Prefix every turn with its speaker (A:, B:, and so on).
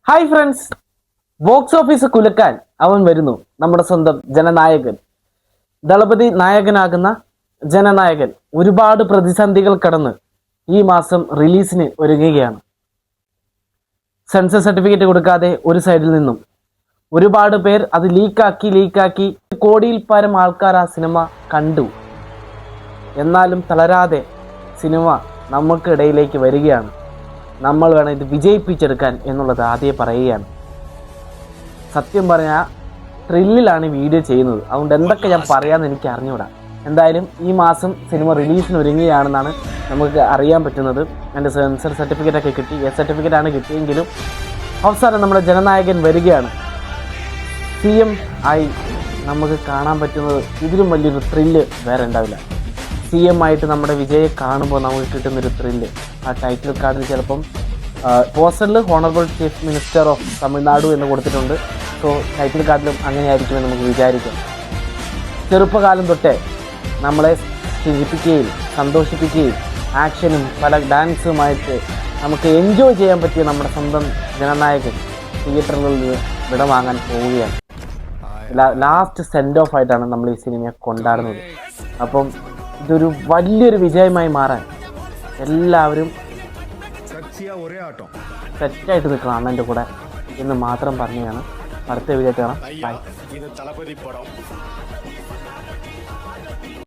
A: Hi friends, box office കുലുക്കാൻ അവൻ വരുന്നു. നമ്മുടെ സ്വന്തം ജനനായകൻ, ദളപതി നായകനാകുന്ന ജനനായകൻ ഒരുപാട് പ്രതിസന്ധികൾ കടന്ന് ഈ മാസം റിലീസിന് ഒരുങ്ങുകയാണ്. സെൻസർ സർട്ടിഫിക്കറ്റ് കൊടുക്കാതെ ഒരു സൈഡിൽ നിന്നും ഒരുപാട് പേർ അത് ലീക്കാക്കി കോടിയിൽ പരം ആൾക്കാർ ആ സിനിമ കണ്ടു. എന്നാലും തളരാതെ സിനിമ നമുക്കിടയിലേക്ക് വരികയാണ്. നമ്മൾ വേണം ഇത് വിജയിപ്പിച്ചെടുക്കാൻ എന്നുള്ളത് ആദ്യം പറയുകയാണ്. സത്യം പറഞ്ഞാൽ ത്രില്ലിലാണ് വീഡിയോ ചെയ്യുന്നത്. അതുകൊണ്ട് എന്തൊക്കെ ഞാൻ പറയാമെന്ന് എനിക്ക് അറിഞ്ഞുകൂടാ. എന്തായാലും ഈ മാസം സിനിമ റിലീസിന് ഒരുങ്ങുകയാണെന്നാണ് നമുക്ക് അറിയാൻ പറ്റുന്നത്. എൻ്റെ സെൻസർ സർട്ടിഫിക്കറ്റൊക്കെ കിട്ടി. സർട്ടിഫിക്കറ്റാണ് കിട്ടിയെങ്കിലും അവസാനം നമ്മുടെ ജനനായകൻ വരികയാണ്. CM ആയി നമുക്ക് കാണാൻ പറ്റുന്നത് ഇതിലും വലിയൊരു ത്രില്ല് വേറെ ഉണ്ടാവില്ല. CM ആയിട്ട് നമ്മുടെ വിജയെ കാണുമ്പോൾ നമുക്ക് കിട്ടുന്നൊരു ത്രില്ല്. ആ ടൈറ്റിൽ കാർഡിൽ ചിലപ്പം പോസ്റ്ററിൽ honourable chief minister of Tamil Nadu എന്ന് കൊടുത്തിട്ടുണ്ട്. സോ ടൈറ്റിൽ കാർഡിലും അങ്ങനെയായിരിക്കുമെന്ന് നമുക്ക് വിചാരിക്കാം. ചെറുപ്പകാലം തൊട്ടേ നമ്മളെ ചിരിപ്പിക്കുകയും സന്തോഷിപ്പിക്കുകയും ആക്ഷനും പല ഡാൻസുമായിട്ട് നമുക്ക് എൻജോയ് ചെയ്യാൻ പറ്റിയ നമ്മുടെ സ്വന്തം ജനനായകൻ തിയേറ്ററുകളിൽ നിന്ന് വിടവാങ്ങാൻ പോവുകയാണ്. ലാസ്റ്റ് സെൻഡ് ഓഫ് ആയിട്ടാണ് നമ്മൾ ഈ സിനിമയെ കൊണ്ടാടുന്നത്. അപ്പം ഇതൊരു വലിയൊരു വിജയമായി മാറാൻ എല്ലാവരും സെറ്റായിട്ട് നിൽക്കണം അണ്ണൻ്റെ കൂടെ എന്ന് മാത്രം പറഞ്ഞാണ്. അടുത്ത വീഡിയോ കാണാം. ബൈ.